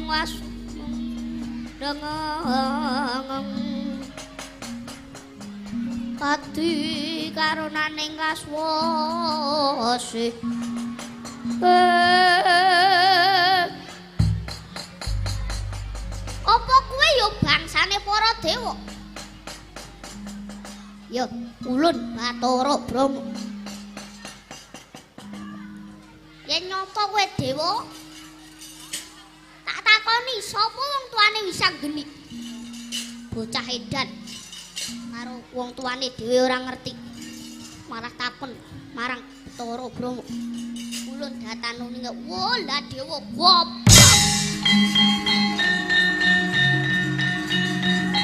ngas dengeng kadi karonaning kaswase apa kuwi ya bangsane para dewa ya ulun Bathara Brahma yen nyapa kowe dewa tak takoni sapa wong tuane Wisanggeni bocah edan karo wong tuane dhewe ora ngerti malah takon marang Bathara Brahma ulun datanuni wah lah dewa goblok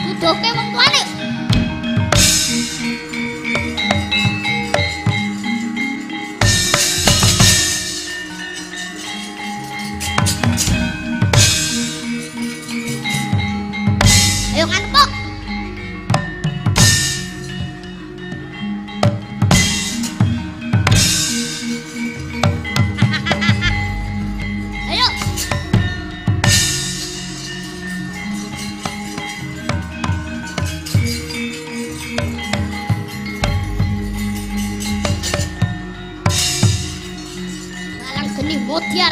dudoke wong tuane ayo ngantuk Mutiar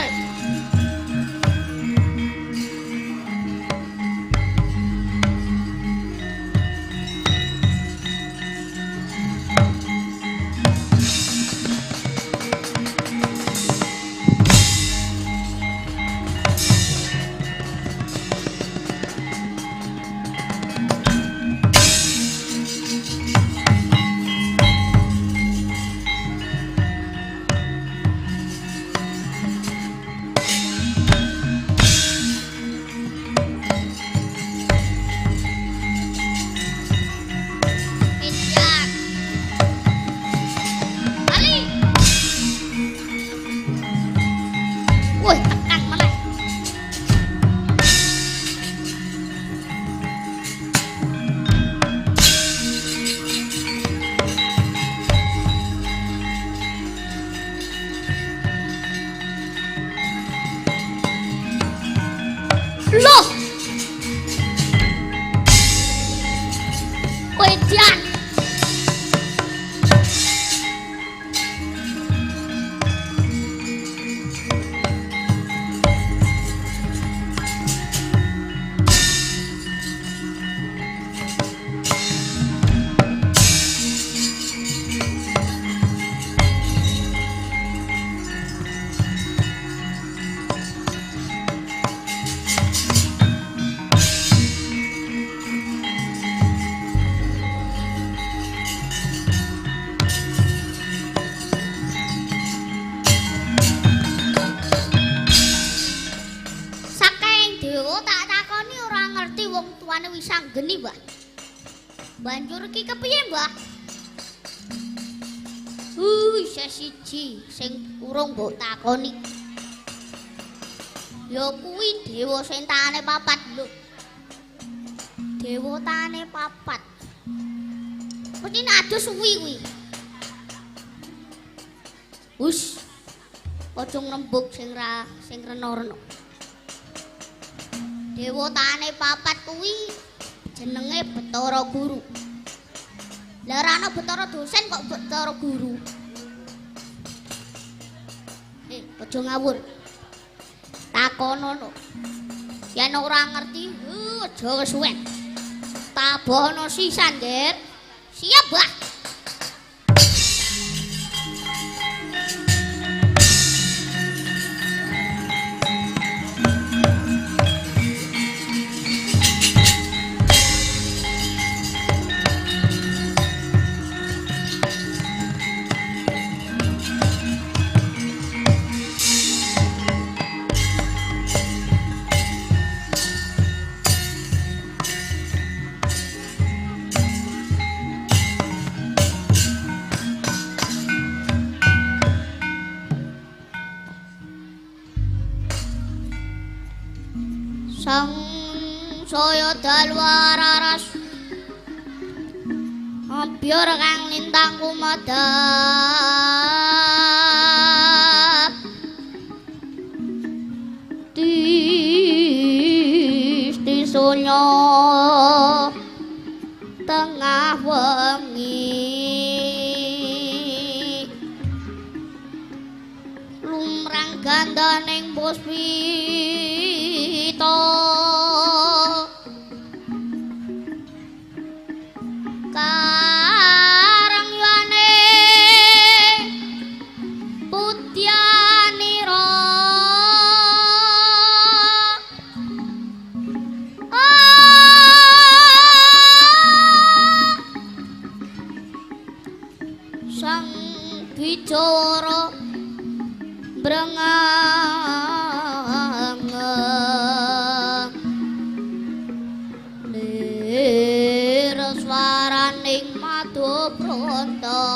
loh wedan Wisanggeni mbah banjur ki kepiye mbah sesiji sing urung mbok takoni ya kuwi dewa sing tane papat lho dewa tane papat mesti adus suwi kuwi wis aja ngrembug sing rena-rena dewa tane papat kuwi jenenge Bathara Guru. Lah ora ana Bathara dosen kok Bathara Guru. Aja ngawur. Takonono. Yen ora ngerti, aja kesuwen. Tabono sisan, Nger. Siap, Mbah. Sang saya dalwararas ambyur kang lintang kumadap donya tengah wengi lumrang gandaning puspita karang yane putyanira sang bicara brengang lir swaraning Madubronta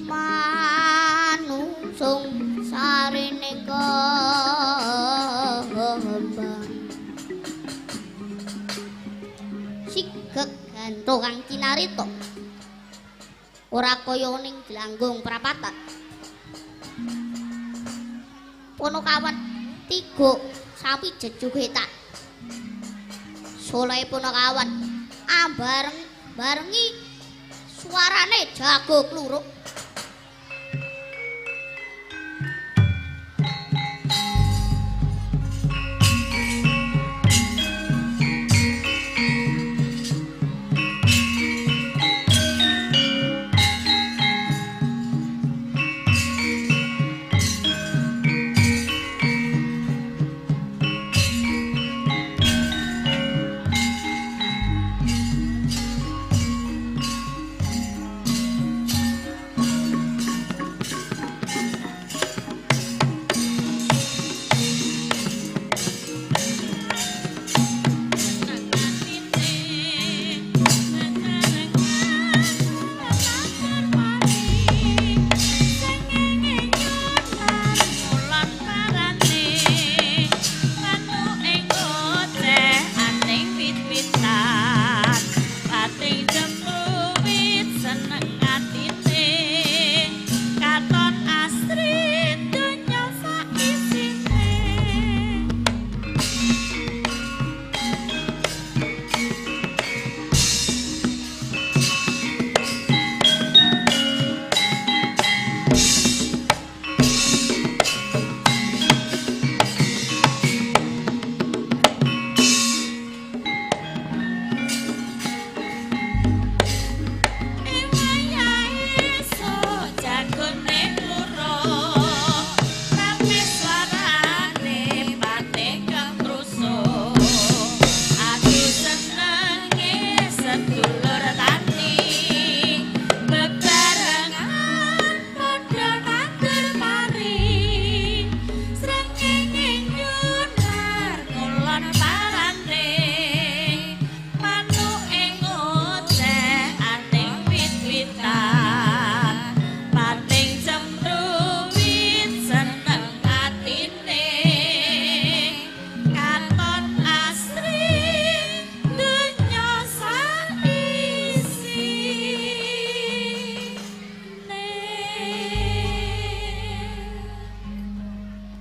manungsung sarining kembang sigeg gantongan kinarita ora kaya ning Glanggung prapatan Punakawan tiga sapi jejugetan Soleh Punakawan barengi suarane jago kluruk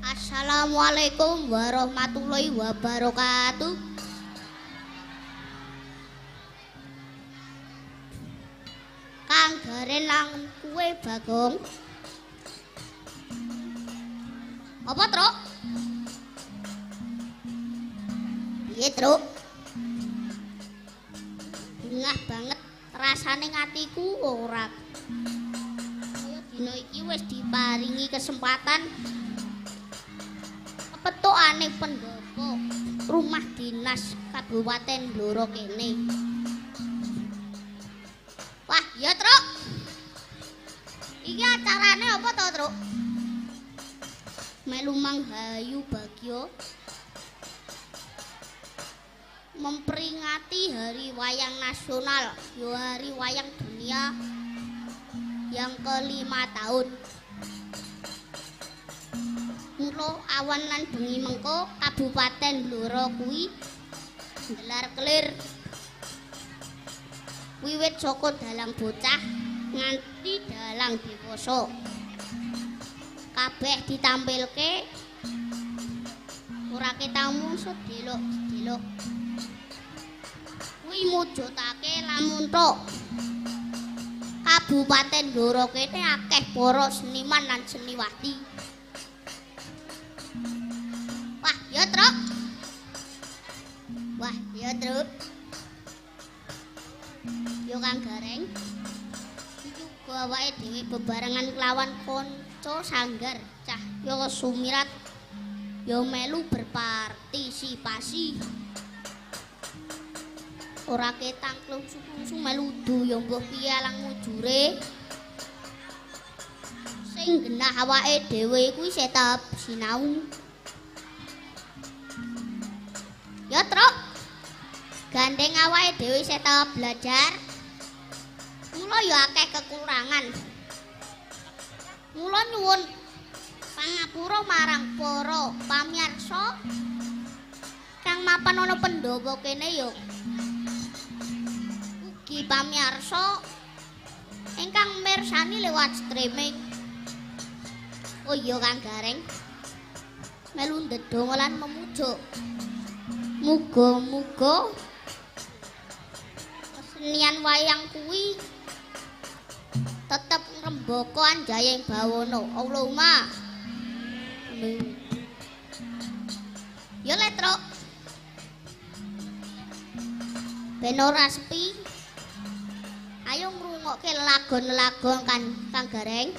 Assalamualaikum warahmatullahi wabarakatuh. Kang garen lang kue Bagong. Apa, Truk? Piye, Truk? Bungah banget rasane ngatiku ora. Kaya dina iki wis diparingi kesempatan petukane pendopo rumah dinas Kabupaten Blora kene. Wah, ya Truk. Iki acarane apa to, Truk? Melu manghayu bagya memperingati Hari Wayang Nasional, ya Hari Wayang Dunia yang ke-5 tahun. Mula awan lan bengi mengko Kabupaten Blora kuwi gelar kelir wiwit saka dalang bocah nganti dalang dewasa. Kabeh ditampilke ora ketamu sedelok-delok. Kuwi mujudake lamun tok Kabupaten Blora kene akeh para seniman lan seniwati. Wah, ya, Truk. Wah, ya, Truk. Yo Kang Gareng. Iki uga awake dhewe bebarengan kelawan kanca sanggar Cahya Sumirat yo melu berpartisipasi. Ora ketang klungsu-klungsu melu yo mbah piye alang mujure. Sing genah awake dhewe kuwi setap sinau. Ya, Truk. Gandeng awake dhewe setap belajar. Mula ya akeh kekurangan. Mula nyuwun pangapura marang para pamirsa kang mapan ana Pendowo kene ya. Ugi pamirsa ingkang mirsani lewat streaming. Oh iya Kang Gareng. Melu ndedonga lan memujuk. Muga-muga kesenian wayang kuwi tetep ngrembaka anjayeng bawana. Allahumma amin. Ya le Truk. Ben ora sepi. Ayo ngrungokke lelagon-lelagon kan Kang Gareng.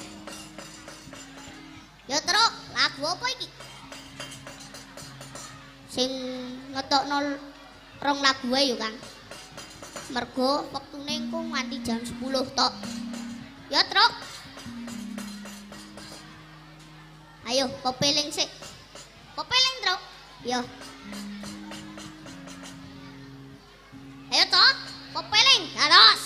Ya Truk, lagu apa iki? Sing ngetokno rong lagu wae yo Kang. Mergo wektune engko nganti jam 10 tok. Ya Truk. Ayo pepeling sik. Pepeling Truk. Yo. Ayo Truk, pepeling terus.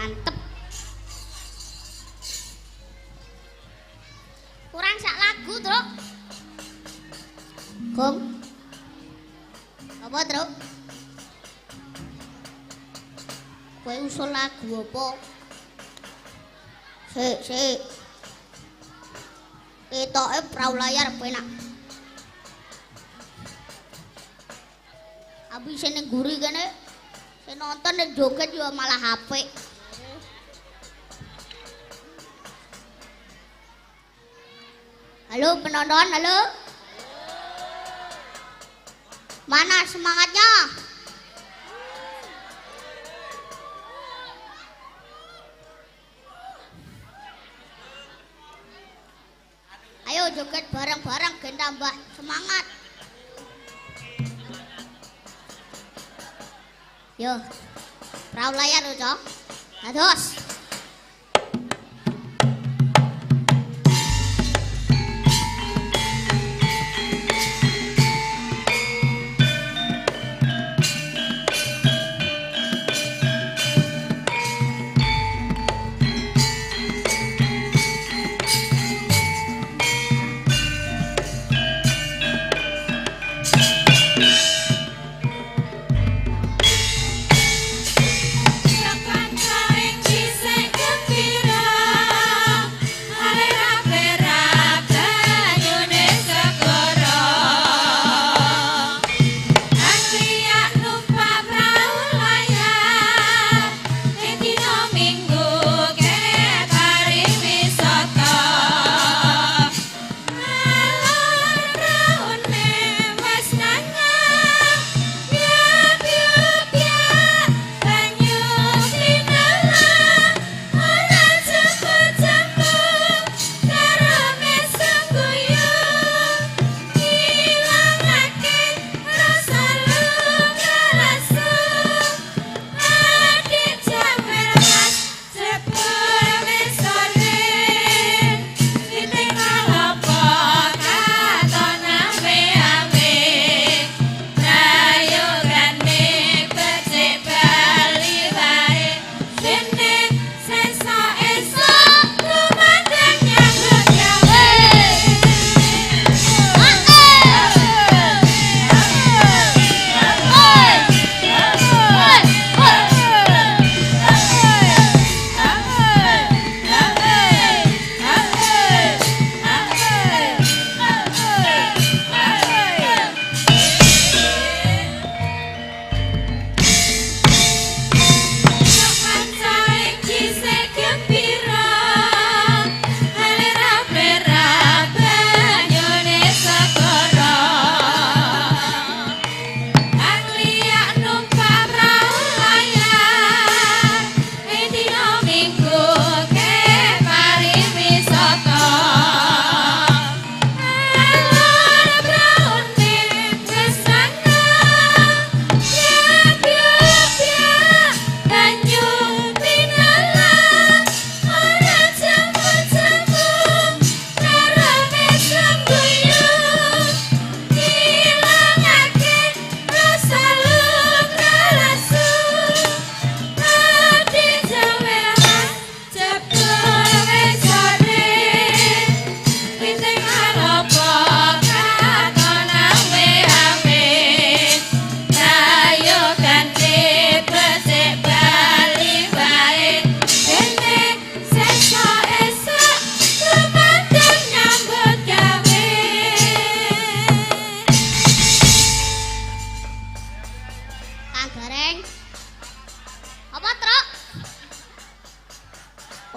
Mantep. Kurang sak lagu, Truk. Gong. Apa, Truk? Kowe usul lagu apa? Sik. Ketoke prau layar penak. Abi sing ning guri kene sing nonton ning joget yo malah HP. Halo penonton, halo. Mana semangatnya? Ayo joget bareng-bareng gen tambah semangat. Yo. Prau layar lho, Cok. Dados.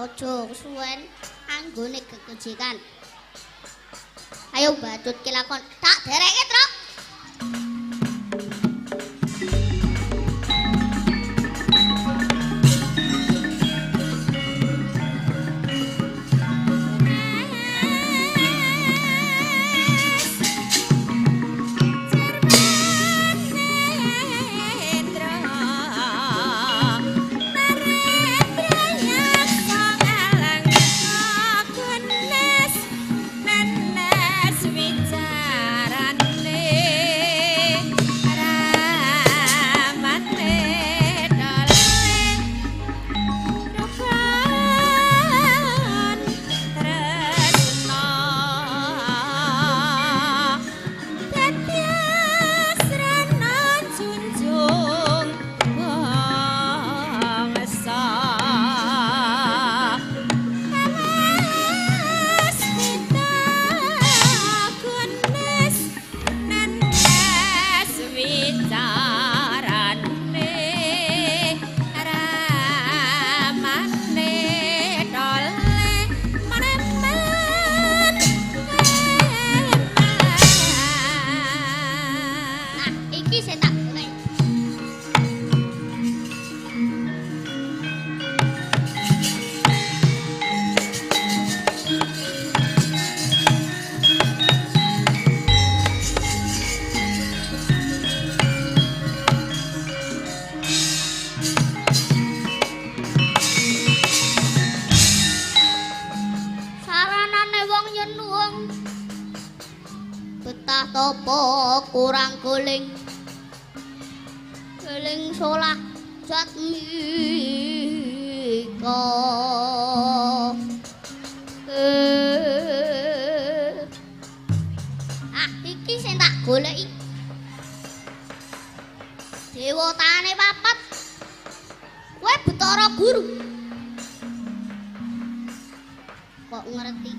Ojo kesuwen anggone kekejikan. Ayo batut kilakon tak dereke, Truk. Wicarane Topo kurang guling guling solak jatmika iki sing tak goleki dewatane papat kowe Bathara Guru kok ngerti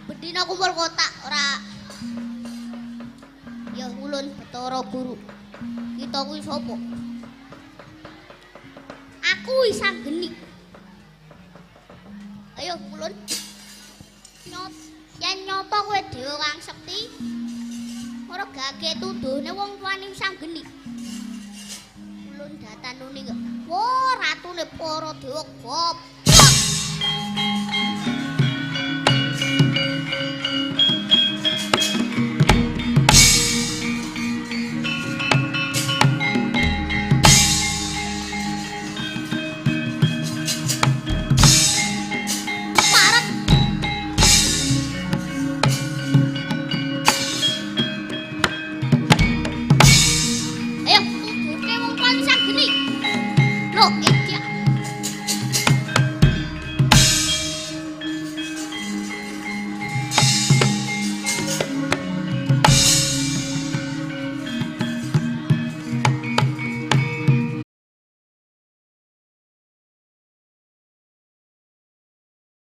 bedina kumpul kotak ora ya ulun Bathara Guru kita kuwi sapa aku isang geni ayo ulun yen nyapa kowe dewa kang sekti ora gage tuduhne wong tuane isang geni ulun datanune kok ratune para dewa gop